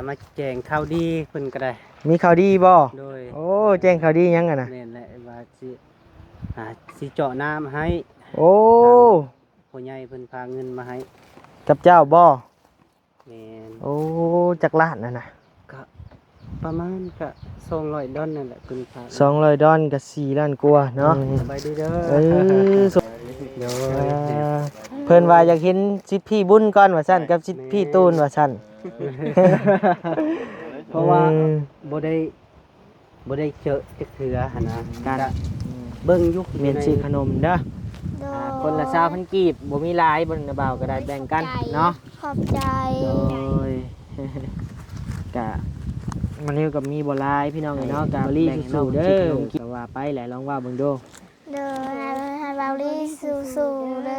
มาแจ้งข่าวดีเพิ่นก็ได้มีข่าวดีบ่โดยโอ้แจ้งข่าวดีหยังอะน่ะแม่นแหละว่าสิเจาะน้ำให้โอ้พ่อใหญ่เพิ่นพาเงินมาให้กับเจ้าบ่แม่นโอ้จักล้านน่ะนะก็ประมาณก็200ดอลนั่นแหละเพิ่นพา200ดอลก็4ล้านกว่าเนาะสบายดีเด้อเออโดยเพิ่นว่าอยากเห็นสิทธิ์พี่บุญก่อนว่าซั่นกับสิทธิ์พี่ตูนว่าซั่น เพราะว่าบ่ได้เจอจักเทื่อหั่นนะการเบิ่งยุค เมียนซื้อขนมเด้อ โดย คนละ20,000กีบบ่มีหลายบ่นบ่าวก็ได้แบ่งกันเนาะ ขอบใจ โดย กะมันนี่กับมีบ่หลายพี่น้องเนาะกะรีสู้ๆเด้อก็ว่าไปแหละลองว่าเบิ่งดู เดินให้เบาลี่สู้ๆเล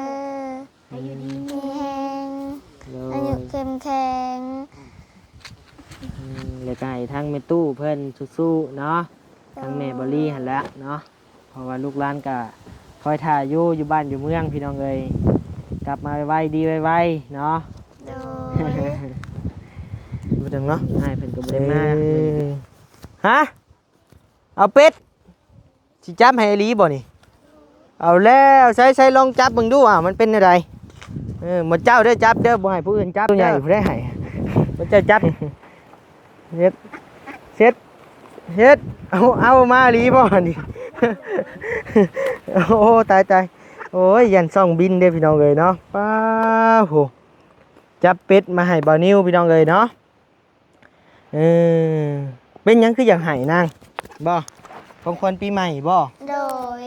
ยมีแหงอายุเข้มแข็ง แล้วก็ให้ทั้งแม่ตู้เพิ่นสู้ๆเนาะทั้งแม่บอลี่หั่นแหละเนาะเพราะว่าลูกหลานก็คอยถ่ายอยู่บ้านอยู่เมืองพี่น้องเอ้ยกลับมาไวๆดีไวๆเนาะ โดย บ่ถึงเนาะให้เพิ่นก็บ่ได้มาฮะเอาเป็ดสิจับให้อีหลีบ่นี่เอาแล้วใช้ลองจับเบิ่งดูมันเป็นจังไดหมดเจ้าเด้อจับเด้อบ่ให้ผู้อื่นจับตัวใหญ่ผู้ใดให้บ่เจ้าจับเฮ็ดเอามาอีหลีบ่นี่ โอ้ตายโอ้ยยันซ่องบินเด้พี่น้องเอ้ยเนาะป้าโหจับเป็ดมาให้บ่าวนิวพี่น้องเอ้ยเนาะเป็นหยังคืออยากให้นางบ่ของขวัญปีใหม่บ่ โดย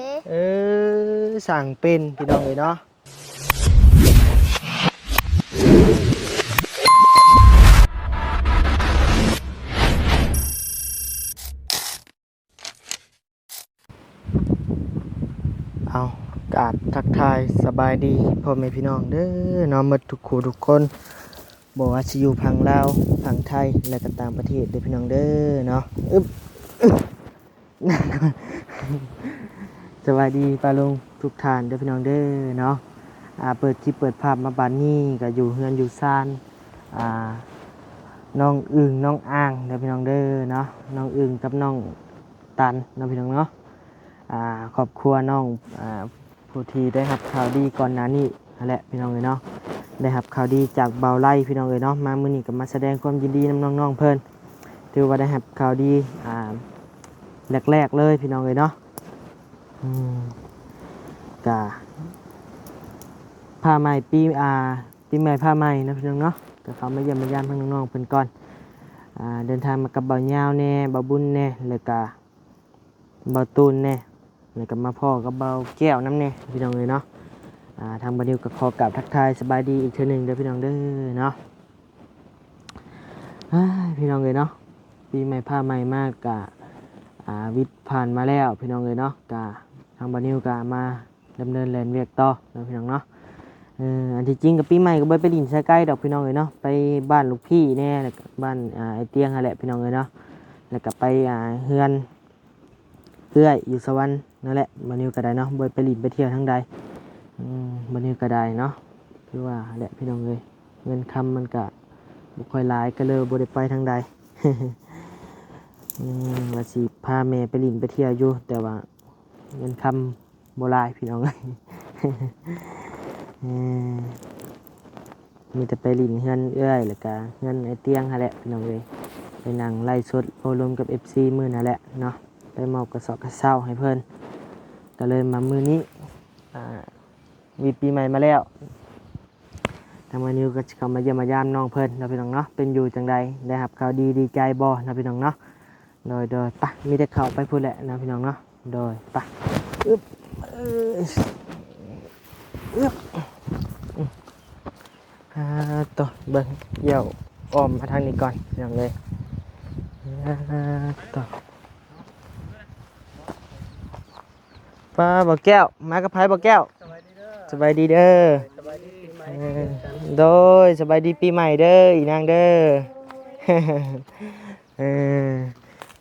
สั่งเป็นพี่น้องเอ้ยเนาะเอากราบทักทายสบายดีพ่อแม่พี่น้องเด้อน้อมหมดทุกคู่ทุกคนบอกว่าสิอยู่พังลาวพังไทยและก็ต่างประเทศเด้อพี่น้องเด้อเนาะสวัสดีป้าลุงทุกท่านเด้อพี่น้องเด้อเนาะเปิดคลิปเปิดภาพมาบานนี้ก็อยู่เฮือนอยู่ซ่านน้องอึ่งน้องอ่างเด้อพี่น้องเด้อเนาะน้องอึ่งกับน้องตันเนาะพี่น้องเนาะครอบครัวน้องผู้ที่ได้รับข่าวดีก่อนหน้านี้นั่นแหละพี่น้องเอ้ยเนาะได้รับข่าวดีจากเบาไล่พี่น้องเอ้ยเนาะมามื้อนี้ก็มาแสดงความยินดีน้องๆเพิ่นถือว่าได้รับข่าวดีแรกๆเลยพี่น้องเอ้ยเนาะกะผ้าใหม่ปีใหม่ผ้าใหม่นะพี่น้องเนาะก็เขามาเยี่ยมมายามทั้งน้องๆเพิ่นก่อนเดินทางมากับเบาเหยาวแน่เบาบุญแน่แล้วก็เบาตูนแน่แล้วก็มาพ่อกับเบาแก้วน้ำแน่พี่น้องเลยเนาะทางบันดิวก็ขอกราบทักทายสบายดีอีกเทื่อหนึงเด้อพี่น้องเด้อเนาะพี่น้องเลยเนาะปีใหม่ผ้าใหม่มากกะวิทย์ผ่านมาแล้วพี่น้องเลยเนาะกะทางบันดิวกะมาดำเนินแลนเวียกต่อเนาะพี่น้องเนาะอันที่จริงกับปีใหม่ก็ไปดินใช้ใกล้ดอกพี่น้องเลยเนาะไปบ้านลูกพี่แน่แล้วก็บ้านไอเตียงอะไรพี่น้องเลยเนาะแล้วก็ไปเฮือนเพื่อยอยู่สวรรค์นั่นแหละบันนิวก็ได้เนาะไปหลินไปเที่ยวทั้งใดบันนิวก็ได้เนาะคือว่าแหละพี่น้องเลยเงินคำมันก็บุค่อยหลายก็เลยบ่ได้ไปทางใด ว่าสิพาแม่ไปหลินไปเที่ยวอยู่แต่ว่าเงินคำบ่หลายพี่น้องเลย มีแต่ไปหลินเฮือนเอื้อยแล้วก็เงินไอเตียงนั่นแหละพี่น้องเลยไปนั่งไล่สดโอลมกับ FC มื้อนั่นแหละเนาะไปมอบกระสอบกระเซ้าให้เพื่อนก็เลยมามือนี้วีปีใหม่มาแล้วทางมานิวก็เข้ามาเยี่ยมมายามน้องเพื่อนนะพี่น้องเนาะเป็นอยู่จังใดได้รับข่าวดีใจบ่นะพี่น้องเนาะโดยปะมีแต่เข้าไปพูดแหละนะพี่น้องเนาะโดยปะตัวเบิ่งเดี่ยวอ้อมมาทางนี้ก่อนพี่น้องเลยตัวป้าบ่แก้วมากับไผบ่แก้วสบายดีเด้อโดยสบายดีปีใหม่เด้ออีนางเด้อ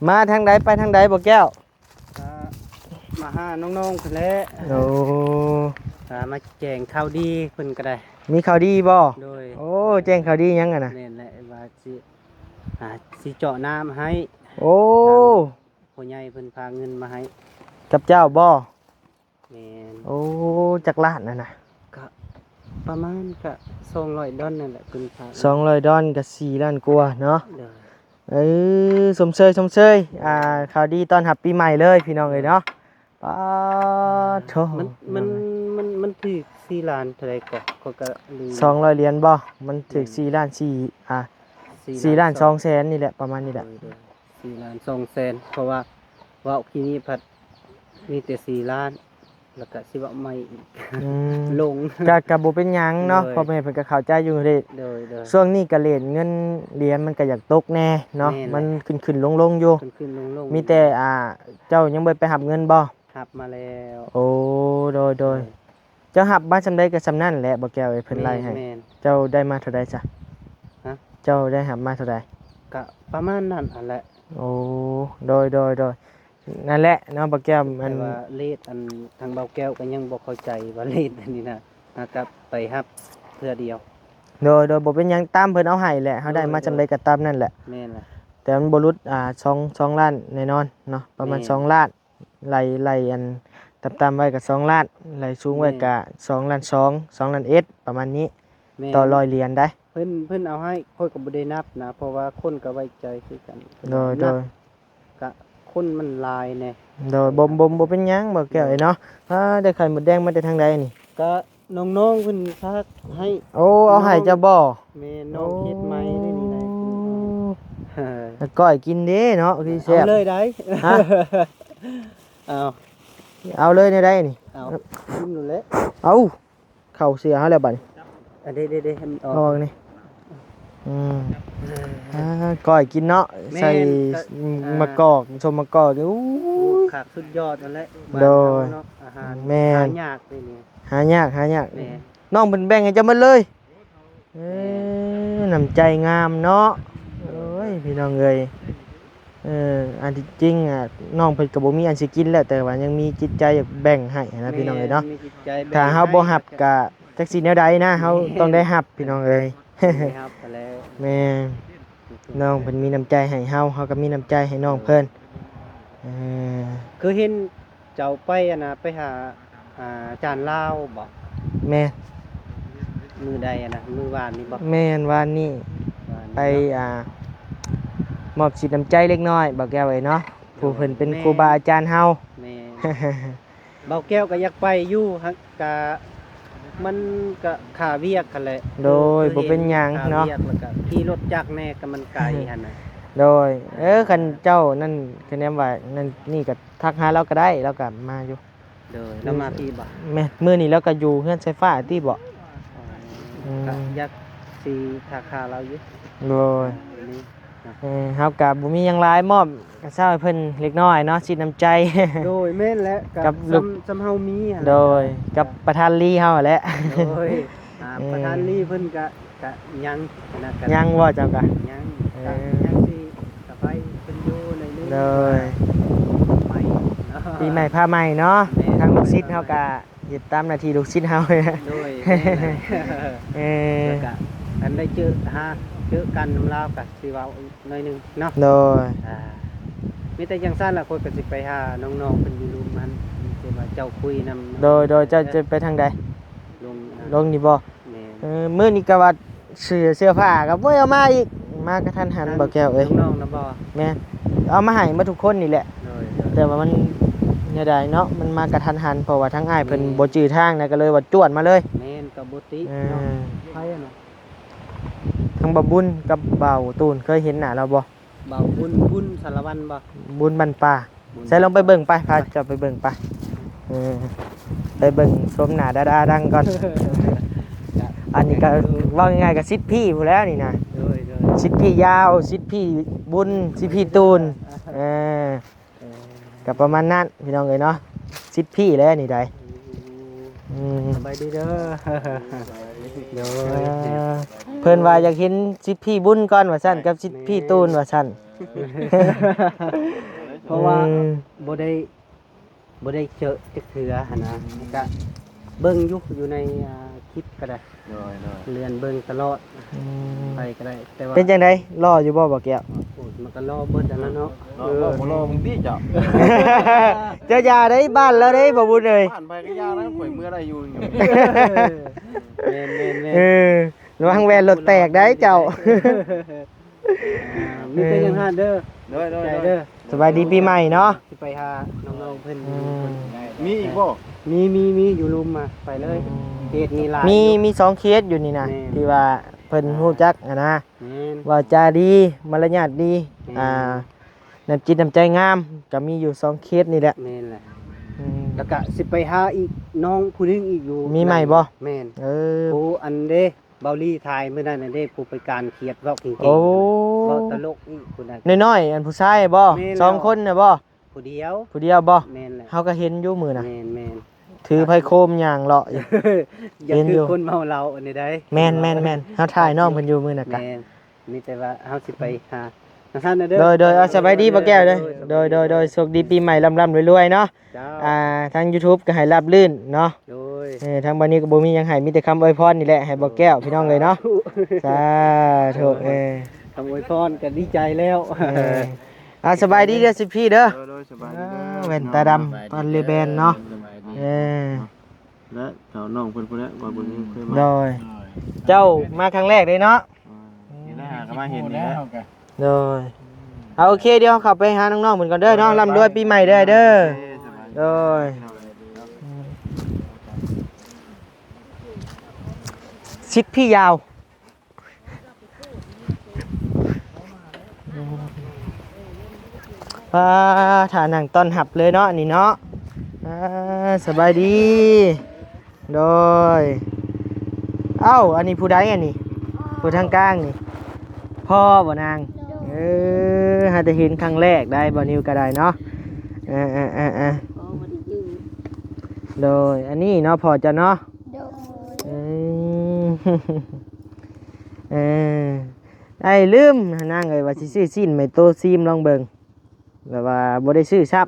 มาทางใดไปทางใดบ่แก้วมาหาน้องๆเพิ่นแหละโอ้มาแจ้งข่าวดีเพิ่นก็ได้มีข่าวดีบ่โดยโอ้แจ้งข่าวดีหยังอ่ะนะแม่นแหละว่าสิ สิเจาะน้ำให้ โอ้ พ่อใหญ่เพิ่นพาเงินมาให้ กับเจ้าบ่ แม่น โอ้จักล้านน่ะนะ ก็ประมาณก็200ดอลนั่นแหละเพิ่นพา 200ดอลก็4ล้านกว่าเนาะ เด้อ เอ้ยสมเชยข่าวดีต้อนรับปีใหม่เลยพี่น้องเอ้ยเนาะป้าโธ่ มันถูก4ล้านเท่าใดก็ลืม 200เหรียญบ่มันถึก4ล้าน4ล้าน2แสนนี่แหละประมาณนี้แหละ 4ล้าน2แสนเพราะว่าว่าวที่นี่พัดมีแต่4ล้านแล้วก็สิว่าใหม่อีก อืม ลง ก็บ่เป็นหยังเนาะ เลย พ่อแม่เพิ่นก็เข้าใจอยู่เด้ เด้อ ช่วงนี้ก็เล่นเงินเหรียญมันก็อยากตกแน่เนาะ แน่แหละ มันขึ้นลงอยู่ ขึ้นลง มีแต่เจ้ายังบ่ไปหับเงินบ่ หับมาแล้ว โอ้โดยเจ้าหับมาซำใดก็ซำนั้นแหละบ่แก้วเอ้ยเพิ่นไล่ให้ แม่น เจ้าได้มาเท่าใดจ้ะ ฮะ เจ้าได้หับมาเท่าใด ก็ประมาณนั้นอันแหละ โอ้โดยนั่นแหละเนาะบ่แก้วมั แต่ น ว่าเลขอันทางเบาแก้วก็ยังบ่เข้าใจว่าเลขอันนี้นะครับไปฮับเพื่อเดียว โดยบ่เป็นหยังตามเพิ่นเอาให้แหละเฮาได้มาซำใดก็ตามนั่นแหละ แม่นล่ะ แต่มันบ่หลุด2ล้านแน่นอนเนาะประมาณ แม่ 2ล้านไล่อันตามไว้ก็2ล้านไล่สูงไว้ก็2ล้าน2ล้านเอ็ดประมาณนี้ แม่น ต่อ100เหรียญได้ เพิ่นเอาให้ค่อยก็บ่ได้นับนะเพราะว่าคนก็ไว้ใจคือกัน โดย นับก็คนมันหลายแน่ บ่เป็นหยังบ่แก้วไอ้เนาะได้ไข่หมดแดงมาแต่ทางใดนี่ ก็น้องๆเพิ่นพากให้ โอ้เอาให้เจ้าบ่ แม่น้องเฮ็ดใหม่ได้นี่ได้เออ แล้วก้อยกินเด้เนาะคือแซ่บ เอาเลยได้ ฮะ เอา เอาเลยในได้นี่ เอากินนู่นแหละ เอาเข้าเสือเฮาแล้วบัดนี้ อันเด้ๆให้มันอ เอา อก ออกนี่ก้อยกินเนาะ แม่น ใส่ ก็ มะกอกชมมะกอกอู้ ขาดสุดยอดนั่นแหละ โดย บ้านเราเนาะอาหาร แม่น หายากเลยนี่ หายาก แม่น น้องเพิ่นแบ่งให้เจ้าหมดเลยน้ำใจงามเนาะโอ้ยพี่น้องเอ้ยอันที่จริงน้องเพิ่นก็บ่มีอันสิกินแล้วแต่ว่ายังมีจิตใจอยากแบ่งให้นะพี่น้องเอ้ยเนาะ มีจิตใจแบ่ง ถ้าเฮาบ่รับก็จักสิแนวใดนะเฮาต้องได้รับพี่น้องเอ้ย ให้ครับไปแล้ว แม่น้องเพิ่นมีน้ำใจให้เฮาก็มีน้ำใจให้น้องเพิ่นเออ คือเห็นเจ้าไปอะนะไปหาอาจารย์ลาวบ่ แม่ มือใดอะนะมือวานนี่บ่ แม่นวานนี้ วาน ไปมอบสิทธิ์น้ำใจเล็กน้อยบอกแก้วไว้เนาะผู้เพิ่นเป็นครูบาอาจารย์เฮา แม่เบาแก้วก็อยากไปอยู่ฮักกะมันก็ค่าเวียกกันแหละ โดยบ่เป็นหยังเนาะ ค่วียกแล้วก็ขี่รถจักรแน่ก็มันไกลหั่นน่ะ โดยคันเจ้านั่นคะแนนว่านั่นนี่ก็ทักหาเราก็ได้เราก็มาอยู่ โดยแล้วมาพี่บ่ แม่มื้อนี้เราก็อยู่เฮือนไฟฟ้าที่บ่ ก็อยากสิทักหาเราอยู่ โดย นี่ เฮาก็บ่มีหยังหลายมอบกระเช้าให้เพิ่นเล็กน้อยเนาะสิทธิ์น้ำใจ โดยแม่นและ กับลูก ซ้ำเฮามีหั่น โดยกับประธานลีเฮาแหละ โดยประธานลี่เพิ่นก็ยังนะก็ ยังว่าเจ้าก็ ยัง เอ ก็ อ ยังสิก็ไปเพิ่นอยู่ในนึง โดย ไป ปีใหม่ผ้าใหม่เนาะ แม่น ทางลูกศิษย์เฮาก็ยึดตามหน้าที่ลูกศิษย์เฮา โดยแม่นแหละ เออ แล้วก็อันได้เจอกันนำลาวก็สิเว้าหน่อยหนึงเนาะ โดย มีแต่จังซั่นล่ะคนก็สิไปหาน้องๆเพิ่นอยู่รูมมันที่ว่าเจ้าคุยนำ โดยเจ้าจะไปทางใด ลง ลงนี่บ่ แม่น มื้อนี้ก็ว่าเสื้อผ้าก็บ่เอามาอีกมากระทันหันบ่แก้วเอ้ย น้องๆนะบ่ แม่นเอามาให้มาทุกคนนี่แหละ โดย แต่ว่ามันเนี่ยได้เนาะมันมากระทันหันเพราะว่าทางอ้ายเพิ่นบ่จื้อทางนะก็เลยว่าจวดมาเลย แม่นก็บ่ติ เอ เนาะ อ ไผอะเนาะ ทางบ่บุญกับเบาตูนเคยเห็นหน้าเราบ่ เบาบุญสารวัตรบ่ บุญบันป่าใส่ลงไปเบิ่งไปพาเจ้าไปเบิ่งไปไปเบิ่งชมหน้าดาดังก่อน อันนี้ก็ว่าง่ายๆก็สิทธิ์พี่พู้นแหล้วนี่นะ โดย สิทธิ์พี่ยาวสิทธิ์พี่บุญสิทธิ์พี่ตูนเออกับประมาณนั้นพี่น้องเอ้ยเนาะสิทธิ์พี่แล้วนี่ได้อืม สบายดีเด้อโด เอย อเพิ่นว่าอยากเห็นสิทธิ์พี่บุญก่อนว่าซั่นกับสิทธิ์พี่ตูนว่าซั่น เพราะว่า อืม บ่ได้เจอจักเทื่อหั่นนะก็เบิ่งอยู่ในค คลิปก็ได้ น้อย เรียนเบิ่งตลอด อืม ไปก็ได้แต่ว่า เป็นจังไดรออยู่บ่บ่แก้ว โอ้ยมันก็รอเบิดอันนั้นเนาะ ๆเราบ่บ่รอมึงดิเจ้า เจ้าอย่าได้บ้านแล้วได้บ่บุญเอ้ย บ้านไปก็ยานะข่อยเมื่อได้อยู่อยู่ แม่น เออระวังแวนรถแตกได้เจ้า มีแต่อยังหาเด้อ เด้อ ใจ เด้ เด้ อ อ สบายดีปีใหม่เนาะ สิไปหาน้องๆเพิ่น มีอีกบ่ มีอยู่ลุมมาไปเลยเฮ็ดมีหลาย มี อยู่ มี2เคสอยู่นี่นะ แม่น ที่ว่าเพิ่นฮู้จักอะนะ แม่น ว่าจาดีมารยาทดี แม่น น้ำจิตน้ำใจงามก็มีอยู่2เคสนี่แหละ แม่นแหละ อืม แล้วก็สิไปหาอีกน้องผู้หนึงอีกอยู่ มีใหม่บ่ แม่น เออ ผู้อันเด้เบาลี่ทายเมื่อนั้นน่ะเด้ผู้ไปการเขียดเว้าเก่งๆ โอ้ เว้าตลกอีกผู้นั้น น้อยๆอันผู้ชายบ่ แม่นแล้ว สองคนน่ะบ่ ผู้เดียว ผู้เดียวบ่ แม่นแหละ เฮาก็เห็นอยู่มื้อน่ะ แม่น ถือไผโคมย่างเลาะอยู่ อย่า เห็น คื อยู่ อคนเมาเหล้าอันนี้ได้ แม่นเฮาถ่ายน้องเพิ่นอยู่มื้อน่ะกะ แม่นมีแต่ว่าเฮาสิไปหาท่านน่ะเด้อ โดยเอาสบายดีบ่แก้วเด้อโดยโชคดีปีใหม่ร่ำรวยๆเนาะ เจ้า ทาง YouTube ก็ให้ราบรื่นเนาะ โดย ทางบัดนี้ก็บ่มีหยังให้มีแต่คำอวยพรนี่แหละให้บ่แก้วพี่น้องเลยเนาะสาธุคำอวยพรก็ดีใจแล้ว สบายดีเด้อสิพี่เด้อ โดยสบายดีเด้อ แว่นตาดำปันเลแบนเนาะ สบายดี เออ และเจ้าน้องเพิ่นพุ่นแหละว่าบุญนี้เคยมา โดยเจ้ามาครั้งแรกเลยเนาะ นี่นะหาก็มาเห็นนี่นะ โดยเอาโอเคเดี๋ยวขับไปหาน้องๆเหมือนกันเด้อเนาะร่ำรวยปีใหม่เด้อเด้อโดยชิดพี่ยาวฐานังต้อนหับเลยเนาะนี่เนาะสบายดีโดยเอ้าอันนี้ผู้ใดอันนี้ผู้ทางกลางนี่พ่อบ่นางหาแต่เห็นครั้งแรกได้บ่นิวก็ได้เนาะโดยอันนี้เนาะพอจะเนาะ โดย เออ เออไอ้ลืมนางเอ้ยว่าสิซื้อซีนไม่โตซีมลองเบิ่งแบบว่าบ่ได้ซื้อซับ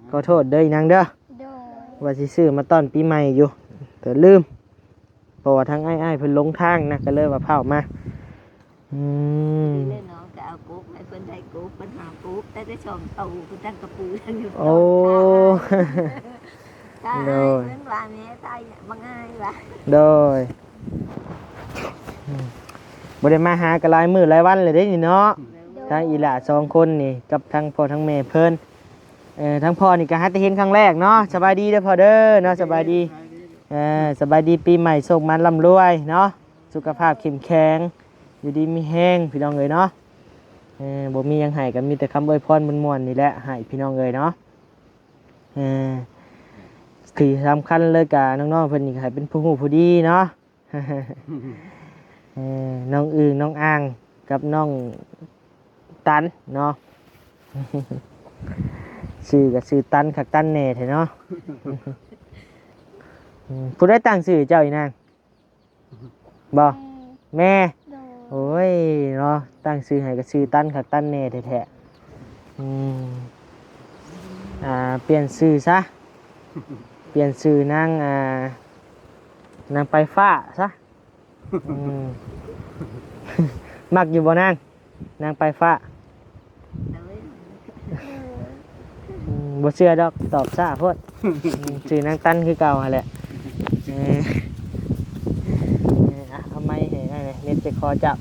ขอโทษเด้ออีนางเด้อ โดย ว่าสิซื้อมาต้อนปีใหม่อยู่แต่ลืมเพราะว่าทางอ้ายๆเพิ่นลงทางนะก็เลยว่าเผามาอืม เล่นน้องก็เอากุ๊กให้เพิ่นได้กุ๊กเพิ่นหากุ๊กแต่ได้ชมเต่าเพิ่นตั้งกระปูทั้งอยู่ โอ้ ตาย โดย เพิ่นว่าแม่ตายบางอ้ายว่า โดยบ่ได้มาหากันหลายมื้อหลายวันเลยเด้นี่เนาะทางอีหล่า2คนนี่กับทางพ่อทางแม่เพิ่นทั้งพ่อนี่ก็หาแต่เห็นครั้งแรกเนาะสบายดีเด้อพ่อเด้อเนาะสบายดีสบายดีปีใหม่โชคมันร่ำรวยเนาะสุขภาพเข้มแข็งอยู่ดีมีแห้งพี่น้องเอ้ยเนาะบ่มีหยังให้กันมีแต่คำอวยพรม่วนๆนี่แหละให้พี่น้องเอ้ยเนาะที่สำคัญเลยกะน้องๆเพิ่นนี่ก็ให้เป็นผู้ฮู้ผู้ดีเนาะ น้องอึ่งน้องอ่างกับน้องตันเนาะ ชื่อกับชื่อตันขักตันแน่แท้เนาะ ผู้ได้ตั้งชื่อเจ้าอีนางบ่แม่ โดย โอ้ยเนาะตั้งชื่อให้กับชื่อตันขักตันแน่แท้ๆเปลี่ยนชื่อซะ เปลี่ยนชื่อนางนางไปฟ้าซะ มักอยู่บ่นางนางไปฟ้า เลย บ่เชื่อดอกตอบซ่าโพด ชื่อนางตันคือเก่าหั่นแหละเอาไม้ให้ได้เลยเน็ตจะคอจับ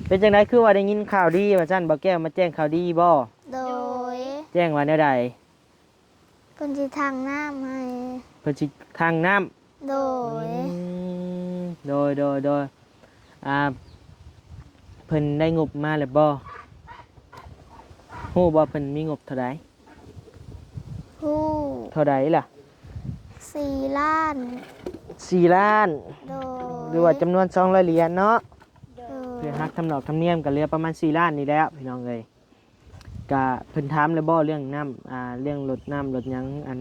เป็นจังไดคือว่าได้ยินข่าวดีว่าซั่นบ่แก้วมาแจ้งข่าวดีบ่ โดย แจ้งว่าแนวใด เพิ่นสิทางน้ำให้ เพิ่นสิทางน้ำ โดย โดยเพิ่นได้งบมาแล้วบ่ฮู้บ่เพิ่นมีงบเท่าใด ผู้ เท่าใดล่ะ 4 ล้าน 4 ล้าน โดย หรือว่าจำนวน200เหรียญเนาะ โด เพื่อย หักทำดอกทำเนียมก็เหลือประมาณ4 ล้านนี่แหล้วพี่น้องเอ้ยก็เพิ่นถามเลยบ่เรื่องน้ำเรื่องรถน้ำรถหยังอัน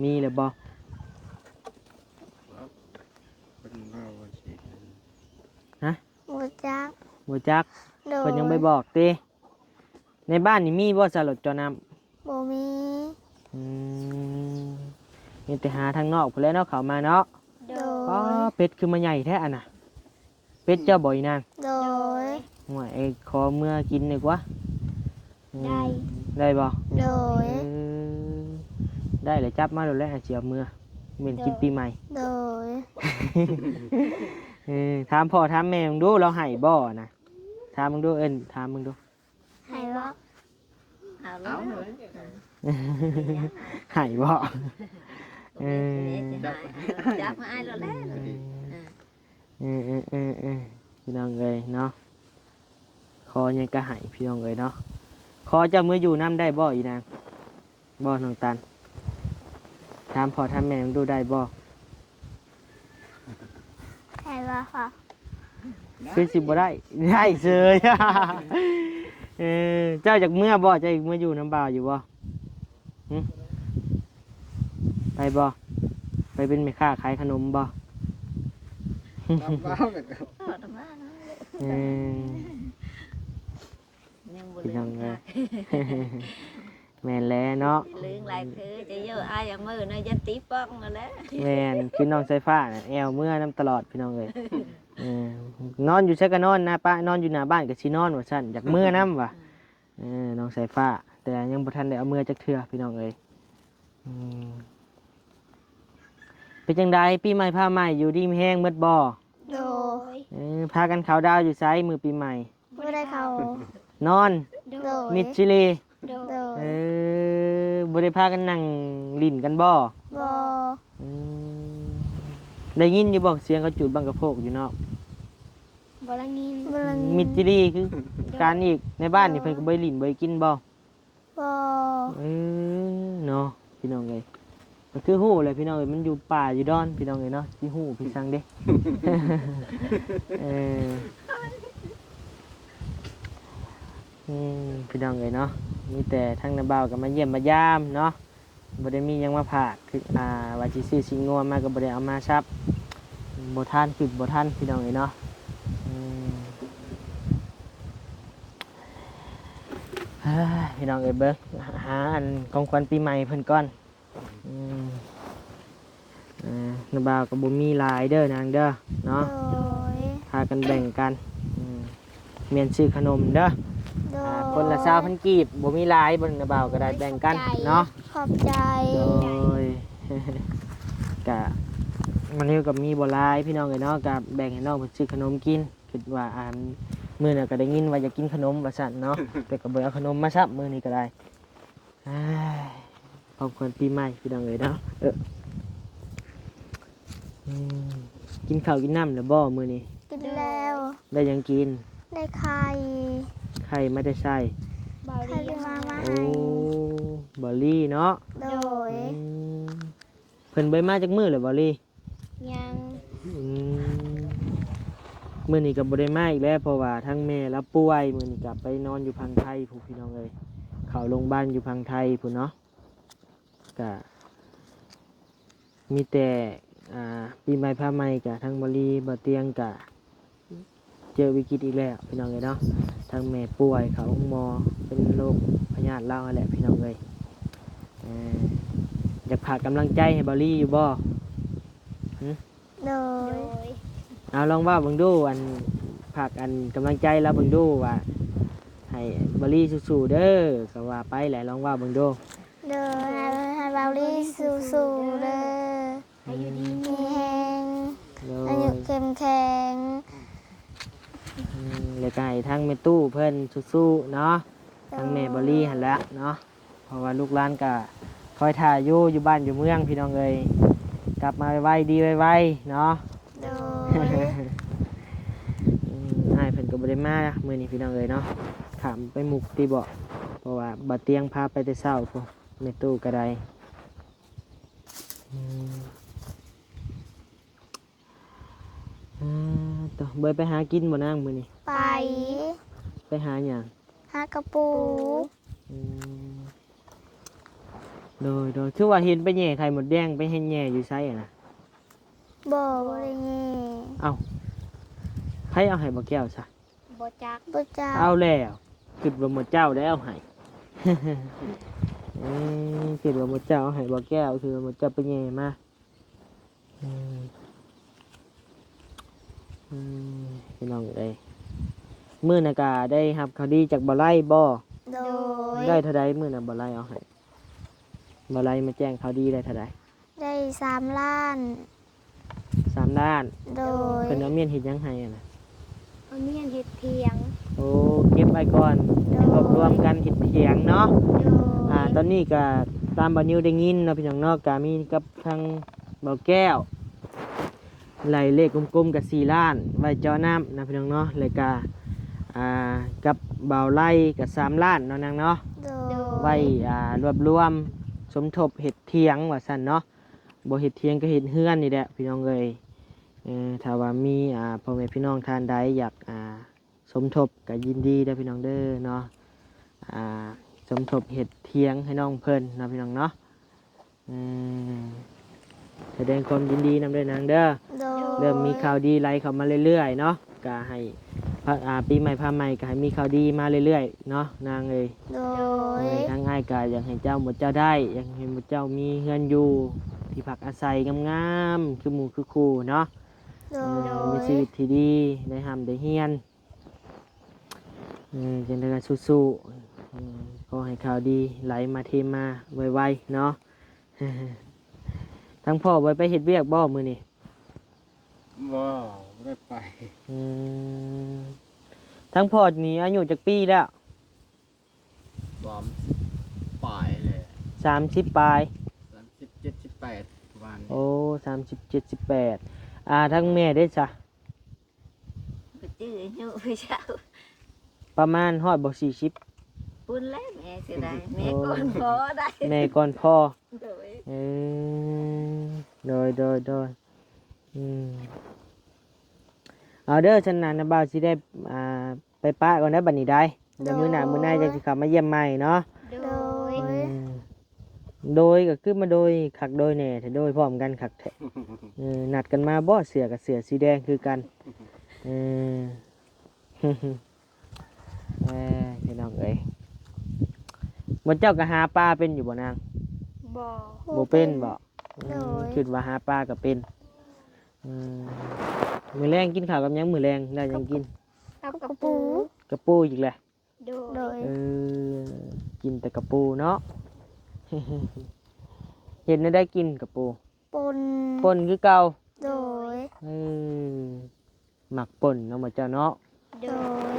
มีเลยบ่ บ่จัก บ่จัก โดย เพิ่นยังไม่บอกติในบ้านนี่มีบ่สลดจอน้ำ บ่มี มีแต่หาทางนอกพุ่นแหล้วเนาะเข้ามาเนาะ โด ป้าย เป็ดคือมาใหญ่แท้อันน่ะเป็ดเจ้าบ่อยนาง โดย ห่วยไอ้ขอเมื่อกินดีกว่าอืม ได้ ได้บ่ โดย เออได้เลยจับมาแล้วแหละเจียวเมื่อเหม็นกินปีใหม่ โดย ถามพ่อถามแม่มึงดูเราให้บ่นะถามมึงดูถามมึงดู ให้ว่า เอาแล้ว ให้บ่เออ จับมาไอ้เราแล้ว พี่น้องเลยเนาะคอยังกระหายพี่น้องเลยเนาะคอจะมืออยู่น้ำได้บ่อีนางบ่น้องตันถามพ่อถามแม่มึงดูได้บ่ ให้ว่าค่ะ คือสิบ่ได้ได้เสย เจ้าจากเมื่อบ่เจ้าจากเมื่ออยู่น้ำบ่าวอยู่บ่หึไปบ่ไปเป็นแม่ค้าขายขนมบ่ เออ ยังบ่ พี่ ลื น้อ ม งเลยแม่นแล้วเนาะ ลืมหลายคือจะเยอะอายอย่างมือนะยันตีป้องนั่นแหละ แม่นคือน้องสายฟ้าน่ะแอวเมื่อน้ำตลอดพี่น้องเลยนอนอยู่ใช่ก็นอนนะป้านอนอยู่หน้าบ้านก็สินอนว่าซั่นอยากเมื่อน้ำว่ะน้องสายฟ้า แต่ยังบ่ทันได้เอาเมื่อจักเทื่อพี่น้องเลยเป็นจังใดปีใหม่พาใหม่อยู่ดีมีแห้งเบิดบ่ โดย พากันเขาดาวอยู่ไสมือปีใหม่ ไม่ได้เขา นอน โดย มิดชิลี โดย บ่ได้พากันนั่งลิ้นกันบ่ บอ ได้ยินอยู่บอกเสียงเขาจุดบังกระโพกอยู่เนาะ บลังยิน มิดจิลีคือการอีกในบ้านนี่เพิ่นก็บ่ได้ลิ้นบ่ได้กินบ่ บอ เนาะพี่น้องเอ้ยมันคือฮู้เลยพี่น้องเอ้ยมันอยู่ป่าอยู่ดอนพี่น้องเอ้ยเนาะสิฮู้พี่สั่งเด้ พี่น้องเอ้ยเนาะมีแต่ทั้งน้าบ่าวก็มาเยี่ยมมายามเนาะบ่ได้มีหยังมาผากคือว่าสิซื้อสิงงัวมาก็บ่ได้เอามาซับบ่ทันคือบ่ทันพี่น้องเอ้ยเนาะพี่น้องเอ้ยเบิ่งหาอันของขวัญปีใหม่เพิ่นก่อนน้าบ่าวก็บ่มีหลายเด้อนางเด้อเนาะ โดย พากันแบ่งกันเมียนซื้อขนมเด้อ โดย คนละ20,000กีบบ่มีหลายเบิ่งน้าบ่าวก็ได้แบ่งกันเนาะ ขอบใจ โดย กะมันนี่กับมีบ่หลายพี่น้องเอ้ยเนาะกะแบ่งให้น้องเพิ่นซื้อขนมกินคิดว่ามื้อน่ะก็ได้ยินว่าอยากกินขนมว่าซั่นเนาะ แต่ก็บ่เอาขนมมาซับมื้อนี้ก็ได้ขอบคุณปีใหม่พี่น้องเอ้ยเนาะกินข้าวกินน้ำแล้วบ่มื้อนี้ กินแล้ว ได้หยังกิน ได้ไข่ ไข่ไม่ได้ใส่ ไข่มามา โอ้ ให้ บอลลี่เนาะ โดย เพิ่นไปมาจากมือเลยบอลลี่ ยัง มื้อนี้ก็บ่ได้มาอีกแล้วเพราะว่าทั้งแม่แล้วป่วยมื้อนี้ก็ไปนอนอยู่พังไทยผู้พี่น้องเอ้ยเข้าโรงพยาบาลอยู่พังไทยผู้เนาะก็มีแต่ปีใหม่พาใหม่ก็ทั้งบอลลี่บ่เตียงก็เจอวิกฤตอีกแล้วพี่น้องเอ้ยเนาะทั้งแม่ป่วยเข้าโรงหมอเป็นโรคพยาธิลาวนั่นแหละพี่น้องเอ้ยอยากฝากกำลังใจให้บอลลี่อยู่บ่ โดย เอาลองว่าเบิ่งดูฝากกำลังใจแล้วเบิ่งดูว่าให้บอลลี่สู้ๆเด้อก็ว่าไปแหละลองว่าเบิ่งดู โดยให้เบาลี่สู้ๆเลยอายุดีมีแหง โด อายุ ย เข้มแข็ง แล้วก็ให้ทั้งแม่ตู้เพิ่นสู้ๆเนาะทั้งแม่บอลลี่หั่นละเนาะเพราะว่าลูกหลานก็คอยถ่ายอยู่บ้านอยู่เมืองพี่น้องเอ้ยกลับมาไวๆดีไวๆเนาะ โดย ให้เพิ่นก็บ่ได้มามื้อนี้พี่น้องเอ้ยเนาะถามไปหมุกตีบ่เพราะว่าบ่เตียงพาไปแต่เช้าพุ่นแม่ตู้ก็ได้ต่อเบิ่ไปหากินบ่นางมื้อนี้ ไป ไปหาหยัง หากระปู โดยคือว่าเห็นไปแย่ไข่หมดแดงไปเห็นแย่อยู่ไสอ่ะนะ บ่อะไรเงี้ เอ้าใครเอาให้บ่แก้วซะ บ่จักบ่จัก เอาแล้วคิดว่าหมดเจ้าได้เอาให้ คิดว่าหมดเจ้าเอาให้บ่แก้วคือว่าหมดเจ้าไปแย่มา อืมพี่น้องเอ้ยมื้อน่ะก็ได้รับข่าวดีจากบ่ไล่บ่ โดย ได้เท่าใดมื้อน่ะบ่ไล่เอาให้บ่ไล่มาแจ้งข่าวดีได้เท่าใด ได้3 ล้าน 3 ล้าน โดย เพิ่นเอาเมียนเฮ็ดหยังให้อะน่ะ เอาเมียนเฮ็ดเพียง โอ้เก็บไว้ก่อนรวบรวมกันเฮ็ดเถียงเนาะ โดย ตอนนี้ก็ตามบ่นิวได้ยินเนาะพี่น้องเนาะก็มีกับทางบ่แก้วไหลเลขกลมๆกับ4ล้านไว้เจาะน้ำนะพี่น้องเนาะแล้วก็กับบ่าวไล่กับ3ล้านเนาะนางเนาะ โดย ไว้รวบรวมสมทบเฮ็ดเถียงว่าซั่นเนาะบ่เฮ็ดเถียงก็เฮ็ดเฮือนนี่แหละพี่น้องเอ้ยถ้าว่ามีพ่อแม่พี่น้องท่านใดอยากสมทบก็ยินดีเด้อพี่น้องเด้อเนาะสมทบเฮ็ดเถียงให้น้องเพิ่นเนาะพี่น้องเนาะแสดงความยินดีนำด้วยนางเด้อ โดย เริ่มมีข่าวดีไหลเข้ามาเรื่อยๆเนาะก็ให้ปีใหม่พาใหม่ก็ให้มีข่าวดีมาเรื่อยๆเนาะนางเอ้ย โดย ทางง่ายก็อยากให้เจ้าหมดเจ้าได้อยากให้หมดเจ้ามีเงินอยู่ที่พักอาศัยงามๆคือหมู่คือคู่เนาะ โด มี ย ชีวิตที่ดีได้ทำได้เฮียนจังได้กันสู้ๆขอให้ข่าวดีไหลมาเทมาไวๆเนาะ ทั้งพ่อไว้ไปเฮ็ดเวียกบ่มื้อนี้ บ่ได้ไป ทั้งพ่อนี่อายุจักปีแล้ว บอมปลายเลย 30ปลาย 37 18วัน โอ้37 18ทั้งแม่ได้จ้ะ ก็จื้ออยู่พี่เจ้า ประมาณฮอดบ่40 ปุ้นแล้วแม่สิได้แม่ก่อนพอได้ แม่ก่อนพ่อ โดย โดยเอาเด้อฉันน่ะนะบ่าวสิได้ไปป้าก่อนนะบัดนี้ได้เดี๋ยวมื้อหน้าจะสิเข้ามาเยี่ยมใหม่เนาะ โดย โดยก็คือมาโดยคักโดยแหน่ถ้าโดยพร้อมกันคักแท้นัดกันมาบ่เสือกับเสือสีแดงคือกันพี่น้องเอ้ยบ่เจ้าก็หาปลาเป็นอยู่บ่นาง บ่ บ่เป็นบ่ โดย คิดว่าหาปลาก็เป็นมื้อแรงกินข้าวกับหยังมื้อแรงได้หยังกิน เอากระปู กระปูอีกแหละ โดย กินแต่กระปูเนาะ เห็นได้กินกระปู ปน ป่นคือเก่า โดย หมักป่นเนาะหมดเจ้าเนาะ โดย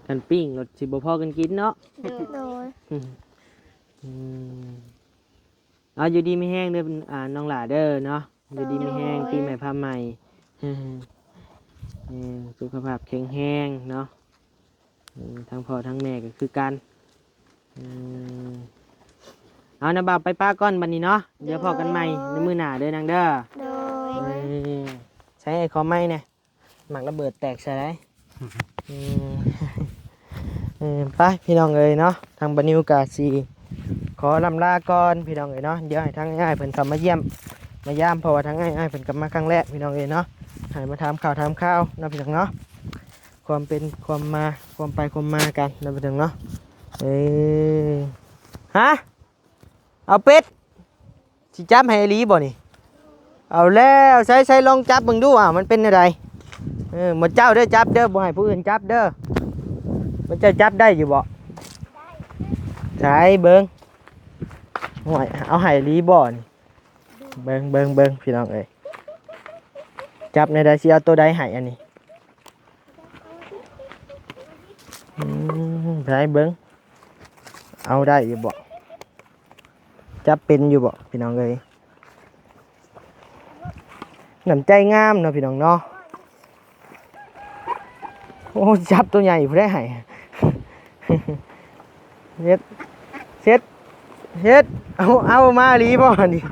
กันปิ้งรสสิบ่พอกันกินเนาะ โดย อยู่ดีไม่แห้งเด้อน้องหลาเด้อเนาะอยู่ดีไม่แห้งปีใหม่พาใหม่ สุขภาพแข็งแรงเนาะทั้งพ่อทั้งแม่ก็คือกันเอานะบ่าวไปป้าก้อนบันนี้เนาะเดี๋ยวพอกันใหม่ในมื้อหน้าเด้อนางเด้อ โดย ใช้ไอ้คอไม้เนี่ยหมักระเบิดแตกใช่ไหมไปพี่น้องเอ้ยเนาะทางบันิวกาซีขอลำลาก่อนพี่น้องเอ้ยเนาะเดี๋ยวให้ทางง่ายเพิ่นกลับมาเยี่ยมมายามเพราะว่าทางง่ายเพิ่นกลับมาครั้งแรกพี่น้องเอ้ยเนาะให้มาถามข่าวเนาะพี่น้องเนาะความเป็นความมาความไปความมากันเนาะพี่น้องเนาะฮะเอาเป็ดสิจับให้อีหลีบ่นี่เอาแล้วใช้ลองจับมึงดูมันเป็นอะไรหมดเจ้าเด้อจับเด้อบ่ให้ผู้อื่นจับเด้อมันจะจับได้อยู่บ่ใช่เบิ้งห่วยเอาให้ลีบ่นี่เบิ้งพี่น้องเอ้ยจับในใดสิเอาตัวใดให้อันนี้ใช่เบิ้งเอาได้อยู่บ่จับเป็นอยู่บ่พี่น้องเอ้ยน้ำใจงามเนาะพี่น้องเนาะโอ้จับตัวใหญ่ผู้ได้ให้เฮ็ดเอามาลีบ่นี่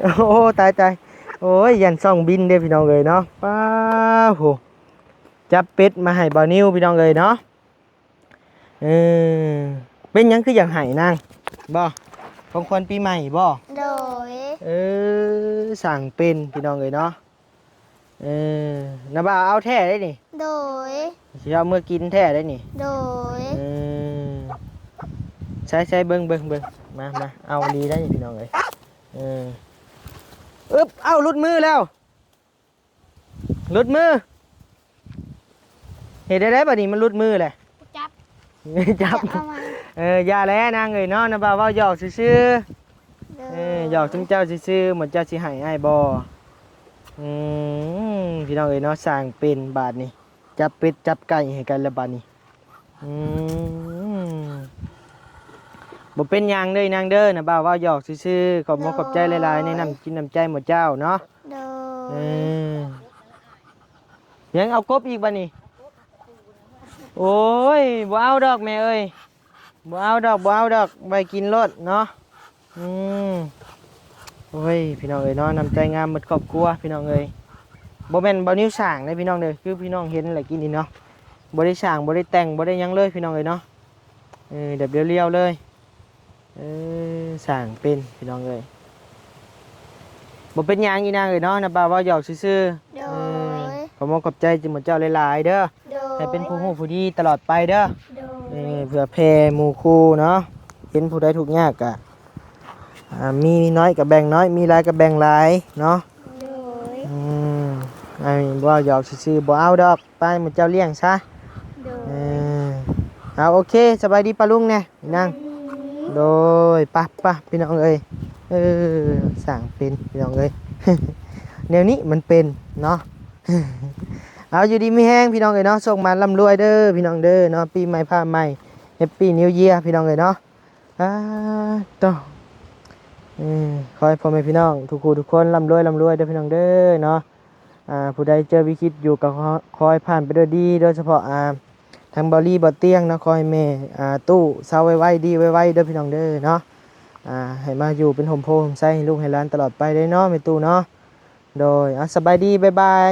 โอ้ตายโอ้ยยันซ่องบินเด้พี่น้องเอ้ยเนาะป้าโหจับเป็ดมาให้บ่าวนิวพี่น้องเอ้ยเนาะเป็นหยังคืออยากให้นางบ่ของคนปีใหม่บ่ โดย สั่งเป็นพี่น้องเลยเนาะน้าบ่าวเอาแท้ได้นี่ โดย สิเอาเมื่อกินแท้ได้นี่ โดย ใช้เบิ่งมาเอาดีได้นี่พี่น้องเลยอึ๊บเอาหลุดมือแล้ว หลุดมือเฮ็ดได้บัดนี้มันหลุดมือแหละ จับ จับ เอามา อย่าแล้วนางเอ้ยเนาะนะบ่าวเว้าหยอกซื่อ โด หยอกถึงเจ้าซื่อๆเหมือนเจ้าสิให้อ้ายบ่พี่น้องเอ้ยเนาะสร้างเป็นบาดนี้จับเป็ดจับไก่ให้กันแล้วบาดนี้บ่เป็นหยังเด้อนางเด้อนะบ่าวเว้าหยอกซื่อๆขอบคุณขอบใจหลายๆในน้ำจิตน้ำใจหมดเจ้าเนาะ โด ยังเอากบอีกบาดนี้โอ้ยบ่เอาดอกแม่เอ้ยบ่เอาดอกไว้กินรสเนาะโอ้ยพี่น้องเอ้ยเนาะน้ำใจงามหมดครอบครัวพี่น้องเอ้ยบ่แม่นบ่นิ้วสร้างเด้พี่น้องเด้อคือพี่น้องเห็นแหละกินนี่เนาะบ่ได้สร้างบ่ได้แต่งบ่ได้หยังเลยพี่น้องเอ้ยเนาะเดี๋ยวเรียวๆเลยสร้างเป็นพี่น้องเอ้ยบ่เป็นหยังอีนางเอ้ยเนาะนะบ่าวเว้าหยอกซื่อ โด ขอบคุณขอบใจจิหมดเจ้าหลายๆเด้อ โด ให้เป็นผู้ฮู้ผู้ดีตลอดไปเด้อ โด เพื่อแผ่หมู่คู่เนาะเห็นผู้ใดทุกข์ยากกะมีน้อยกับแบ่งน้อยมีหลายกับแบ่งหลายเนาะ โด ไอ้บ่หยอกซื่อๆบ่เอาดอกไปหมดเจ้าเลี้ยงซะ โด เอาโอเคสบายดีปะลุงเนี่ยนั่งโดยปะพี่น้องเอ้ยสั่งเป็นพี่น้องเอ้ย แนวนี้มันเป็นเนาะ เอาอยู่ดีไม่แห้งพี่น้องเอ้ยเนาะส่งมาร่ำรวยเด้อพี่น้องเด้อเนาะปีใหม่ผ้าใหม่แฮปปี้นิวเยียร์พี่น้องเอ้ยเนาะต่อขอให้พ่อแม่พี่น้องทุกคู่ทุกคนร่ำรวยเด้อพี่น้องเด้อเนาะผู้ใดเจอวิกฤตอยู่ก็ขอให้ผ่านไปด้วยดีโดยเฉพาะทางบอลี่บอเตียงเนาะขอให้แม่ตู้เศร้าไว้ดีไว้เด้อพี่น้องเด้อเนาะให้มาอยู่เป็นห่มโพห่มไส้ให้ลูกให้หลานตลอดไปได้เนาะแม่ตู้เนาะโดยสบายดีบ๊ายบาย